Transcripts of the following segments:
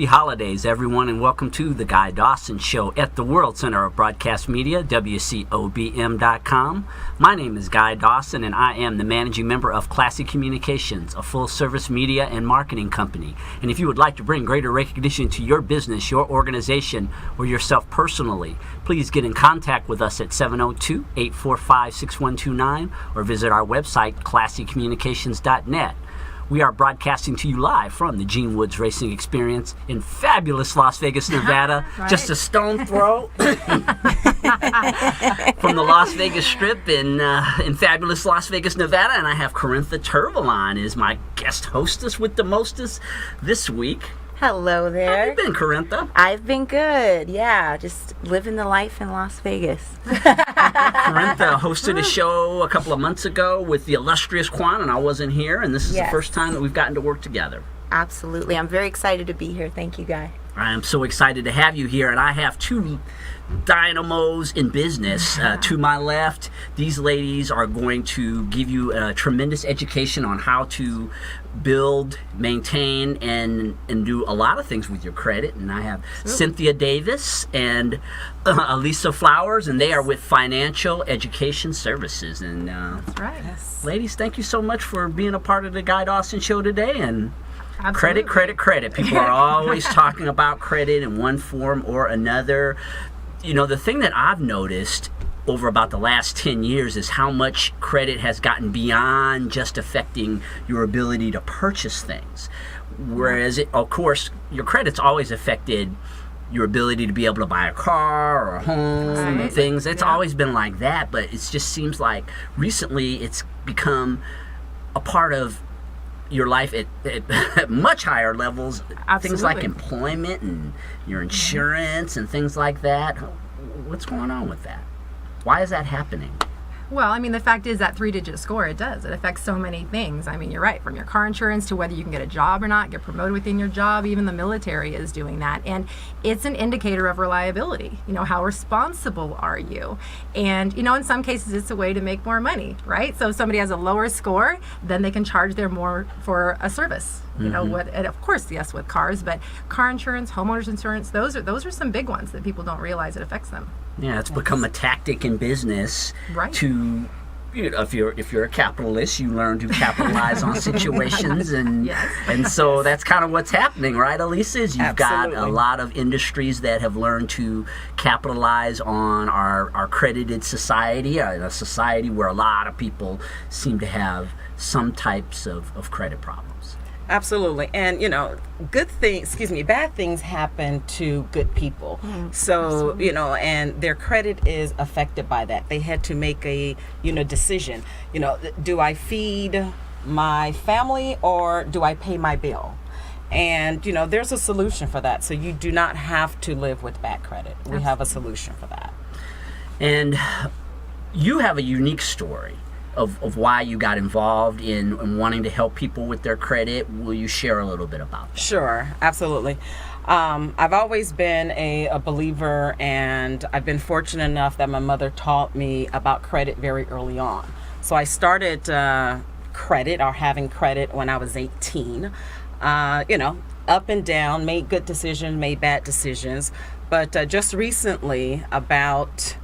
Happy holidays, everyone, and welcome to the Guy Dawson Show at the World Center of Broadcast Media, WCOBM.com. My name is Guy Dawson, and I am the managing member of Classy Communications, a full-service media and marketing company. And if you would like to bring greater recognition to your business, your organization, or yourself personally, please get in contact with us at 702-845-6129 or visit our website, classycommunications.net. We are broadcasting to you live from the Gene Woods Racing Experience in fabulous Las Vegas, Nevada, Right. just a stone throw from the Las Vegas Strip in fabulous Las Vegas, Nevada. And I have Corintha Turveline is my guest hostess with the mostest this week. Hello How there. you been, Corintha? I've been good. Yeah, just living the life in Las Vegas. Corintha hosted a show a couple of months ago with the illustrious Quan, and I wasn't here, and this is the Yes. first time that we've gotten to work together. Absolutely. I'm very excited to be here. Thank you, Guy. I am so excited to have you here, and I have two dynamos in business. To my left, these ladies are going to give you a tremendous education on how to build, maintain, and do a lot of things with your credit. And I have Cynthia Davis and Elisa Flowers, and they are with Financial Education Services. And That's right. ladies, thank you so much for being a part of the Guy Dawson Show today. And Absolutely. credit. People are always talking about credit in one form or another. You know, the thing that I've noticed over about the last 10 years is how much credit has gotten beyond just affecting your ability to purchase things. Whereas, of course, your credit's always affected your ability to be able to buy a car or a home and Right. things. It's Yeah. always been like that, but it just seems like recently it's become a part of your life at much higher levels. Things like Absolutely. employment and your insurance and things like that. What's going on with that? Why is that happening? Well, I mean, the fact is that 3-digit score, it does. It affects so many things. I mean, you're right, from your car insurance to whether you can get a job or not, get promoted within your job. Even the military is doing that. And it's an indicator of reliability. You know, how responsible are you? And, you know, in some cases, it's a way to make more money, right? So if somebody has a lower score, then they can charge their more for a service. You know, and of course, yes, with cars, but car insurance, homeowners insurance, those are some big ones that people don't realize it affects them. Yeah, it's become a tactic in business Right. to, you know, if you're a capitalist, you learn to capitalize on situations, and Yes. and so that's kind of what's happening, right, Elisa? Is you've got a Absolutely. lot of industries that have learned to capitalize on our credited society, a society where a lot of people seem to have some types of credit problems. Absolutely. And, you know, bad things happen to good people. So, you know, and their credit is affected by that. They had to make a, decision. You know, do I feed my family or do I pay my bill? And, you know, there's a solution for that. So you do not have to live with bad credit. We have a solution for that. And you have a unique story of why you got involved in wanting to help people with their credit. Will you share a little bit about that? Sure, absolutely. I've always been a believer, and I've been fortunate enough that my mother taught me about credit very early on. So I started credit or having credit when I was 18. You know, up and down, made good decisions, made bad decisions. But just recently, about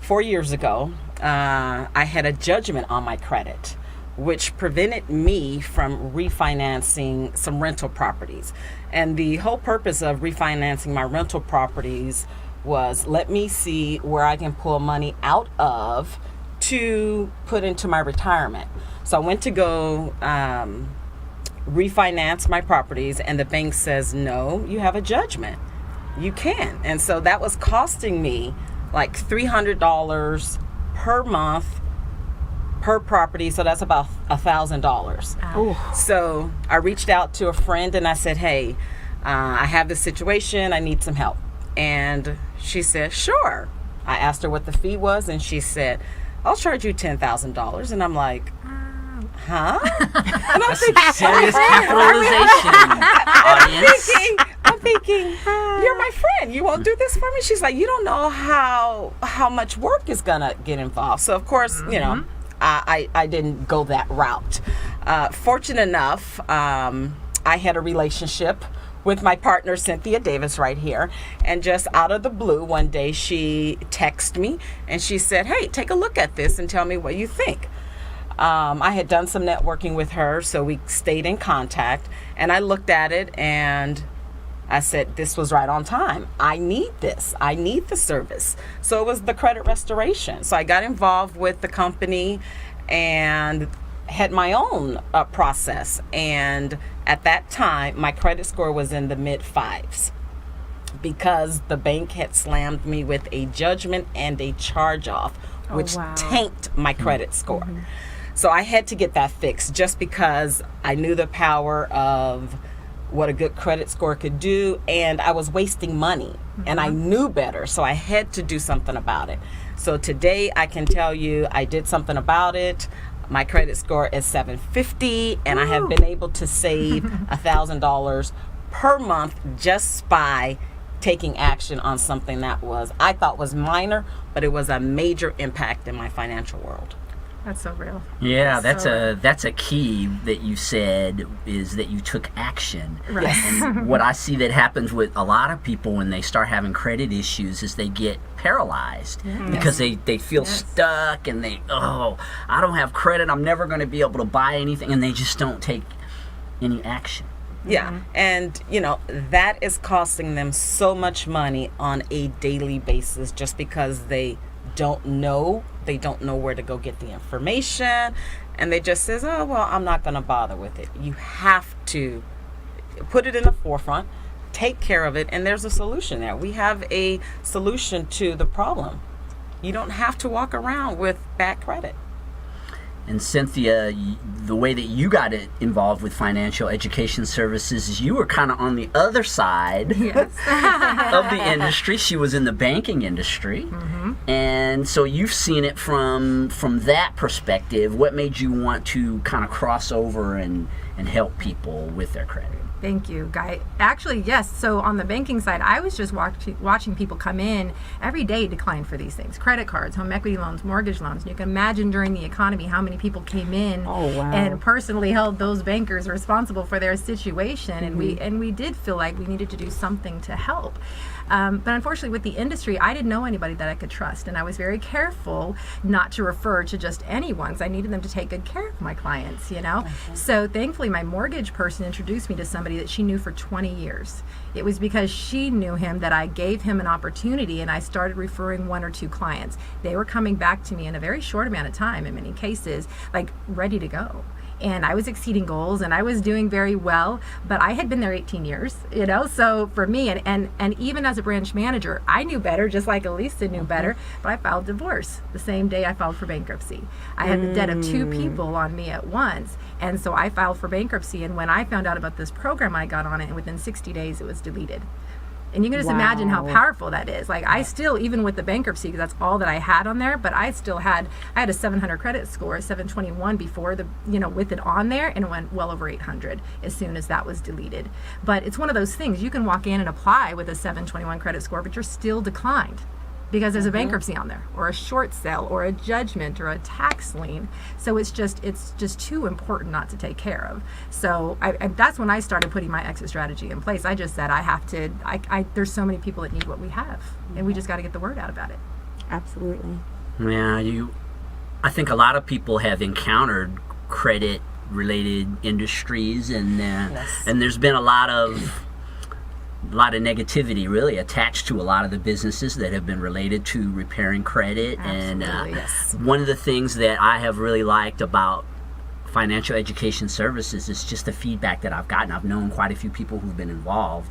4 years ago, I had a judgment on my credit, which prevented me from refinancing some rental properties. And the whole purpose of refinancing my rental properties was let me see where I can pull money out of to put into my retirement. So I went to go refinance my properties, and the bank says, no, you have a judgment. You can't. And so that was costing me like $300 per month per property, so that's about $1,000. So I reached out to a friend and I said, hey, I have this situation, I need some help. And she said, sure. I asked her what the fee was, and she said, I'll charge you $10,000. And I'm like, huh? And I'm thinking, Serious capitalization, audience. I'm thinking, you're my friend. You won't do this for me? She's like, you don't know how much work is gonna get involved. So of course, you know, I didn't go that route. Fortunate enough, I had a relationship with my partner Cynthia Davis right here, and just out of the blue one day she texted me and she said, "Hey, take a look at this and tell me what you think." I had done some networking with her, so we stayed in contact, and I looked at it and I said, this was right on time. I need this. I need the service. So it was the credit restoration. So I got involved with the company and had my own process. And at that time, my credit score was in the mid fives because the bank had slammed me with a judgment and a charge off, which wow. tanked my credit score. So I had to get that fixed just because I knew the power of what a good credit score could do, and I was wasting money, and I knew better, so I had to do something about it. So today I can tell you I did something about it. My credit score is 750, and I have been able to save $1,000 per month just by taking action on something that I thought was minor, but it was a major impact in my financial world. That's so real. Yeah, that's a key that you said, is that you took action. Right. And what I see that happens with a lot of people when they start having credit issues is they get paralyzed because they feel stuck, and I don't have credit, I'm never going to be able to buy anything, and they just don't take any action. Yeah, and that is costing them so much money on a daily basis just because they don't know where to go get the information, and they just says, oh well, I'm not going to bother with it. You have to put it in the forefront, take care of it, and there's a solution there. We have a solution to the problem. You don't have to walk around with bad credit. And Cynthia, the way that you got involved with financial education services is you were kind of on the other side of the industry. She was in the banking industry. And so you've seen it from that perspective. What made you want to kind of cross over and help people with their credit? Thank you, Guy. Actually, yes. So on the banking side, I was just watching people come in every day decline for these things. Credit cards, home equity loans, mortgage loans. And you can imagine during the economy how many people came in and personally held those bankers responsible for their situation. And we did feel like we needed to do something to help. But unfortunately, with the industry, I didn't know anybody that I could trust. And I was very careful not to refer to just anyone, because I needed them to take good care of my clients, So thankfully, my mortgage person introduced me to somebody that she knew for 20 years. It was because she knew him that I gave him an opportunity, and I started referring 1 or 2 clients. They were coming back to me in a very short amount of time, in many cases, like ready to go. And I was exceeding goals, and I was doing very well, but I had been there 18 years, so for me, and even as a branch manager, I knew better, just like Elisa knew better, but I filed divorce the same day I filed for bankruptcy. I had the debt of 2 people on me at once, and so I filed for bankruptcy, and when I found out about this program, I got on it, and within 60 days, it was deleted. And you can just imagine how powerful that is. Like, I still, even with the bankruptcy, because that's all that I had on there, but I had a 700 credit score, 721 before with it on there, and it went well over 800 as soon as that was deleted. But it's one of those things, you can walk in and apply with a 721 credit score, but you're still declined because there's a bankruptcy on there, or a short sale, or a judgment, or a tax lien. So it's just too important not to take care of. So that's when I started putting my exit strategy in place. I just said there's so many people that need what we have, and we just got to get the word out about it. Absolutely. Yeah, I think a lot of people have encountered credit-related industries, and there's been a lot of negativity really attached to a lot of the businesses that have been related to repairing credit. Absolutely. And one of the things that I have really liked about financial education services is just the feedback that I've gotten. I've known quite a few people who've been involved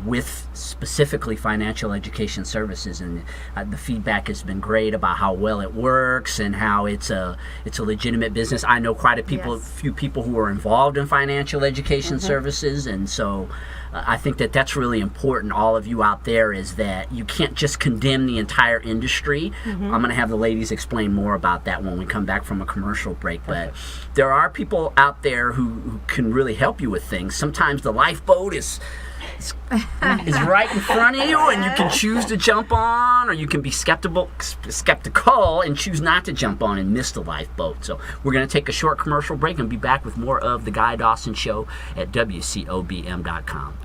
with specifically financial education services, and the feedback has been great about how well it works and how it's a legitimate business. I know quite a few people who are involved in financial education services, and so I think that's really important. All of you out there, is that you can't just condemn the entire industry. I'm going to have the ladies explain more about that when we come back from a commercial break. But there are people out there who can really help you with things. Sometimes the lifeboat is right in front of you, and you can choose to jump on, or you can be skeptical and choose not to jump on and miss the lifeboat. So we're going to take a short commercial break and be back with more of the Guy Dawson Show at WCOBM.com.